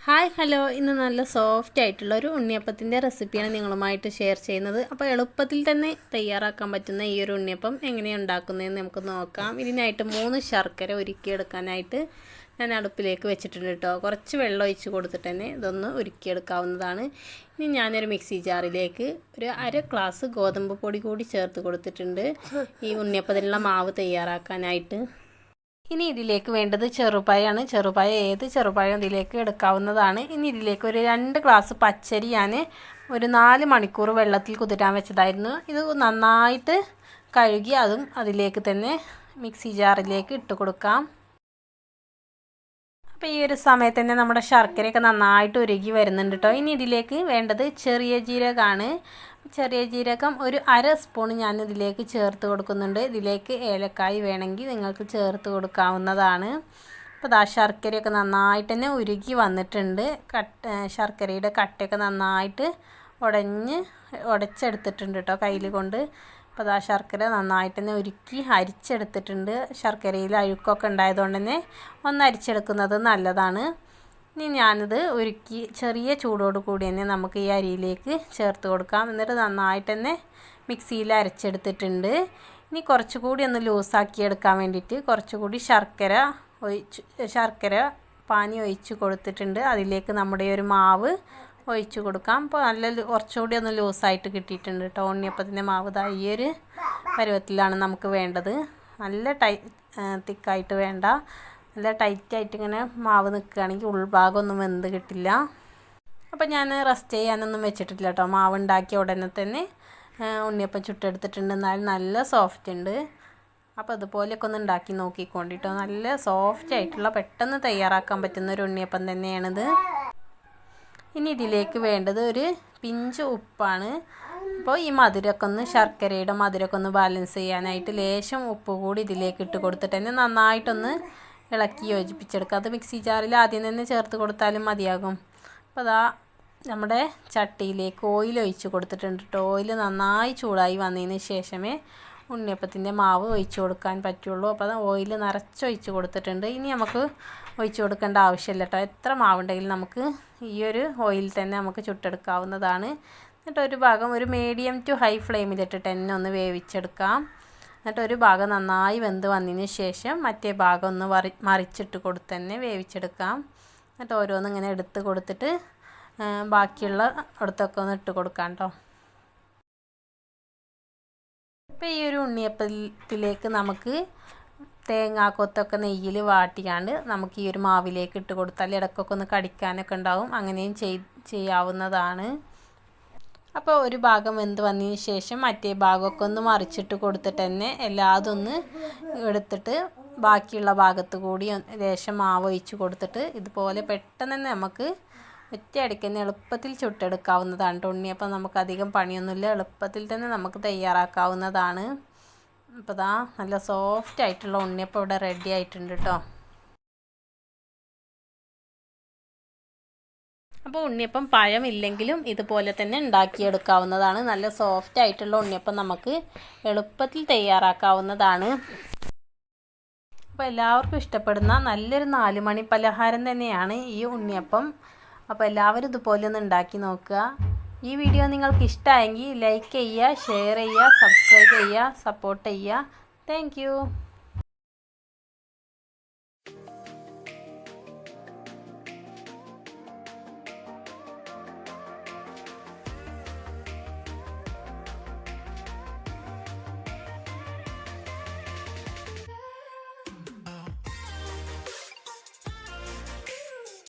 Hi hello, ഇന്ന് നല്ല soft ആയിട്ടുള്ള ഒരു ഉണ്ണിയപ്പത്തിൻ്റെ റെസിപ്പിയാണ് നിങ്ങളുമായിട്ട് ഷെയർ ചെയ്യുന്നത്. അപ്പോൾ എളുപ്പത്തിൽ തന്നെ തയ്യാറാക്കാൻ പറ്റുന്ന ഈ ഒരു ഉണ്ണിയപ്പം എങ്ങനെയാണ് ഉണ്ടാക്കുന്നതെന്ന് നമുക്ക് നോക്കാം. ഇതിനായിട്ട് 3 ശർക്കര ഉരുക്കിയെടുക്കാനായിട്ട് ഞാൻ അടുപ്പിലേക്ക് വെച്ചിട്ടുണ്ട് കേട്ടോ. കുറച്ച് വെള്ളം ഒഴിച്ച് കൊടുത്തിട്ട് തന്നെ ഇതൊന്ന് ഉരുക്കിയെടുക്കാവുന്നതാണ്. ഇനി ഞാനൊരു മിക്സി ജാറിലേക്ക് ഒരു 1/2 ഗ്ലാസ് ഗോതമ്പ് പൊടി കൂടി ചേർത്ത് കൊടുത്തിട്ടുണ്ട് ഈ ഉണ്ണിയപ്പത്തിനുള്ള മാവ് തയ്യാറാക്കാനായിട്ട്. ഇനി ഇതിലേക്ക് വേണ്ടത് ചെറുപഴമാണ്. ചെറുപഴം ഏത് ചെറുപഴം ഇതിലേക്ക് എടുക്കാവുന്നതാണ്. ഇനി ഇതിലേക്ക് ഒരു 2 ഗ്ലാസ് പച്ചരി ഞാൻ ഒരു 4 മണിക്കൂർ വെള്ളത്തിൽ കുതിരാൻ വെച്ചതായിരുന്നു. ഇത് നന്നായിട്ട് കഴുകി അതും അതിലേക്ക് തന്നെ മിക്സി ജാറിലേക്ക് ഇട്ട് കൊടുക്കാം. അപ്പോൾ ഈ ഒരു സമയത്ത് തന്നെ നമ്മുടെ ശർക്കരയൊക്കെ നന്നായിട്ട് ഉരുകി വരുന്നുണ്ട് കേട്ടോ. ഇനി ഇതിലേക്ക് വേണ്ടത് ചെറിയ ജീരകമാണ്. ചെറിയ ജീരകം ഒരു 1/2 സ്പൂൺ ഞാൻ ഇതിലേക്ക് ചേർത്ത് കൊടുക്കുന്നുണ്ട്. ഇതിലേക്ക് ഏലക്കായ് വേണമെങ്കിൽ നിങ്ങൾക്ക് ചേർത്ത് കൊടുക്കാവുന്നതാണ്. അപ്പോൾ ശർക്കരയൊക്കെ നന്നായിട്ട് തന്നെ ഉരുകി വന്നിട്ടുണ്ട്. ശർക്കരയുടെ കട്ടയൊക്കെ നന്നായിട്ട് ഉടച്ചെടുത്തിട്ടുണ്ട് കേട്ടോ കയ്യിൽ കൊണ്ട്. അപ്പോൾ ശർക്കര നന്നായിട്ട് തന്നെ ഉരുക്കി അരിച്ചെടുത്തിട്ടുണ്ട്. ശർക്കരയിൽ അഴുക്കൊക്കെ ഉണ്ടായതുകൊണ്ട് തന്നെ ഒന്ന് അരിച്ചെടുക്കുന്നത് നല്ലതാണ്. ഇനി ഞാനിത് ഉരുക്കി ചെറിയ ചൂടോട് കൂടി തന്നെ നമുക്ക് ഈ അരിയിലേക്ക് ചേർത്ത് കൊടുക്കാം. എന്നിട്ട് നന്നായിട്ട് തന്നെ മിക്സിയിൽ അരച്ചെടുത്തിട്ടുണ്ട്. ഇനി കുറച്ചുകൂടി ഒന്ന് ലൂസാക്കി എടുക്കാൻ വേണ്ടിയിട്ട് കുറച്ചുകൂടി ശർക്കര പാനി ഒഴിച്ച് കൊടുത്തിട്ടുണ്ട്. അതിലേക്ക് നമ്മുടെ ഒരു മാവ് ഒഴിച്ച് കൊടുക്കാം. അപ്പോൾ കുറച്ചുകൂടി ഒന്ന് ലൂസായിട്ട് കിട്ടിയിട്ടുണ്ട് കേട്ടോ. ഉണ്ണിയപ്പത്തിൻ്റെ മാവ് ഈ ഒരു പരുവത്തിലാണ് നമുക്ക് വേണ്ടത്. നല്ല തിക്കായിട്ട് വേണ്ട, നല്ല ടൈറ്റായിട്ട് ഇങ്ങനെ മാവ് നിൽക്കുകയാണെങ്കിൽ ഉൾഭാഗമൊന്നും വെന്ത് കിട്ടില്ല. അപ്പോൾ ഞാൻ റെസ്റ്റ് ചെയ്യാനൊന്നും വെച്ചിട്ടില്ല കേട്ടോ. മാവ് ഉണ്ടാക്കിയ ഉടനെ തന്നെ ഉണ്ണിയപ്പം ചുട്ടെടുത്തിട്ടുണ്ട്. എന്നാലും നല്ല സോഫ്റ്റ് ഉണ്ട്. അപ്പോൾ അതുപോലെയൊക്കെ ഒന്ന് ഉണ്ടാക്കി നോക്കിക്കൊണ്ടിട്ടോ. നല്ല സോഫ്റ്റ് ആയിട്ടുള്ള പെട്ടെന്ന് തയ്യാറാക്കാൻ പറ്റുന്ന ഒരു ഉണ്ണിയപ്പം തന്നെയാണിത്. ഇനി ഇതിലേക്ക് വേണ്ടത് ഒരു പിഞ്ച് ഉപ്പാണ്. അപ്പോൾ ഈ ശർക്കരയുടെ മധുരമൊക്കെ ഒന്ന് ബാലൻസ് ചെയ്യാനായിട്ട് ലേശം ഉപ്പ് കൂടി ഇതിലേക്ക് ഇട്ട് കൊടുത്തിട്ട് തന്നെ നന്നായിട്ടൊന്ന് ഇളക്കി യോജിപ്പിച്ചെടുക്കുക. അത് മിക്സി ജാറിൽ ആദ്യം തന്നെ ചേർത്ത് കൊടുത്താലും മതിയാകും. അപ്പോൾ നമ്മുടെ ചട്ടിയിലേക്ക് ഓയിൽ ഒഴിച്ച് കൊടുത്തിട്ടുണ്ട് കേട്ടോ. ഓയിൽ നന്നായി ചൂടായി വന്നതിന് ശേഷമേ ഉണ്ണിയപ്പത്തിൻ്റെ മാവ് ഒഴിച്ച് കൊടുക്കാൻ പറ്റുള്ളൂ. അപ്പോൾ ഓയിൽ നിറച്ചൊഴിച്ച് കൊടുത്തിട്ടുണ്ട്. ഇനി നമുക്ക് ഒഴിച്ച് കൊടുക്കേണ്ട ആവശ്യമില്ല കേട്ടോ. എത്ര മാവുണ്ടെങ്കിലും നമുക്ക് ഈ ഒരു ഓയിൽ തന്നെ നമുക്ക് ചുട്ടെടുക്കാവുന്നതാണ്. എന്നിട്ട് ഒരു ഭാഗം ഒരു മീഡിയം ടു ഹൈ ഫ്ലെയിമിലിട്ടിട്ട് തന്നെ ഒന്ന് വേവിച്ചെടുക്കാം. എന്നിട്ട് ഒരു ഭാഗം നന്നായി വെന്ത് വന്നതിന് ശേഷം മറ്റേ ഭാഗം ഒന്ന് മറിച്ചിട്ട് കൊടുത്ത് തന്നെ വേവിച്ചെടുക്കാം. എന്നിട്ട് ഓരോന്നും ഇങ്ങനെ എടുത്ത് കൊടുത്തിട്ട് ബാക്കിയുള്ള അടുത്തൊക്കെ ഒന്ന് ഇട്ട് കൊടുക്കാം കേട്ടോ. ഇപ്പോൾ ഈ ഒരു ഉണ്ണിയപ്പത്തിലേക്ക് നമുക്ക് തേങ്ങാക്കൊത്തൊക്കെ നെയ്യിൽ വാട്ടിക്കാണ്ട് നമുക്ക് ഈ ഒരു മാവിലേക്ക് ഇട്ട് കൊടുത്താൽ ഇടയ്ക്കൊക്കെ ഒന്ന് കടിക്കാനൊക്കെ ഉണ്ടാവും. അങ്ങനെയും ചെയ്യാവുന്നതാണ്. അപ്പോൾ ഒരു ഭാഗം വെന്ത് വന്നതിന് ശേഷം മറ്റേ ഭാഗമൊക്കെ ഒന്ന് മറിച്ചിട്ട് കൊടുത്തിട്ട് തന്നെ എല്ലാതും ഒന്ന് എടുത്തിട്ട് ബാക്കിയുള്ള ഭാഗത്ത് കൂടി ലേശം മാവ് ഒഴിച്ച് കൊടുത്തിട്ട് ഇതുപോലെ പെട്ടെന്ന് തന്നെ നമുക്ക് ഒറ്റയടിക്ക് തന്നെ എളുപ്പത്തിൽ ചുട്ടെടുക്കാവുന്നതാണ് കേട്ടോ. ഉണ്ണിയപ്പം നമുക്ക് അധികം പണിയൊന്നുമില്ല, എളുപ്പത്തിൽ തന്നെ നമുക്ക് തയ്യാറാക്കാവുന്നതാണ്. അപ്പോൾ നല്ല സോഫ്റ്റ് ആയിട്ടുള്ള ഉണ്ണിയപ്പം ഇവിടെ റെഡി ആയിട്ടുണ്ട് കേട്ടോ. അപ്പോൾ ഉണ്ണിയപ്പം പഴമില്ലെങ്കിലും ഇതുപോലെ തന്നെ ഉണ്ടാക്കിയെടുക്കാവുന്നതാണ്. നല്ല സോഫ്റ്റ് ആയിട്ടുള്ള ഉണ്ണിയപ്പം നമുക്ക് എളുപ്പത്തിൽ തയ്യാറാക്കാവുന്നതാണ്. അപ്പോൾ എല്ലാവർക്കും ഇഷ്ടപ്പെടുന്ന നല്ലൊരു 4 മണി പലഹാരം തന്നെയാണ് ഈ ഉണ്ണിയപ്പം. അപ്പോൾ എല്ലാവരും ഇതുപോലെ ഒന്ന് ഉണ്ടാക്കി നോക്കുക. ഈ വീഡിയോ നിങ്ങൾക്ക് ഇഷ്ടമായെങ്കിൽ ലൈക്ക് ചെയ്യുക, ഷെയർ ചെയ്യുക, സബ്സ്ക്രൈബ് ചെയ്യുക, സപ്പോർട്ട് ചെയ്യുക. താങ്ക്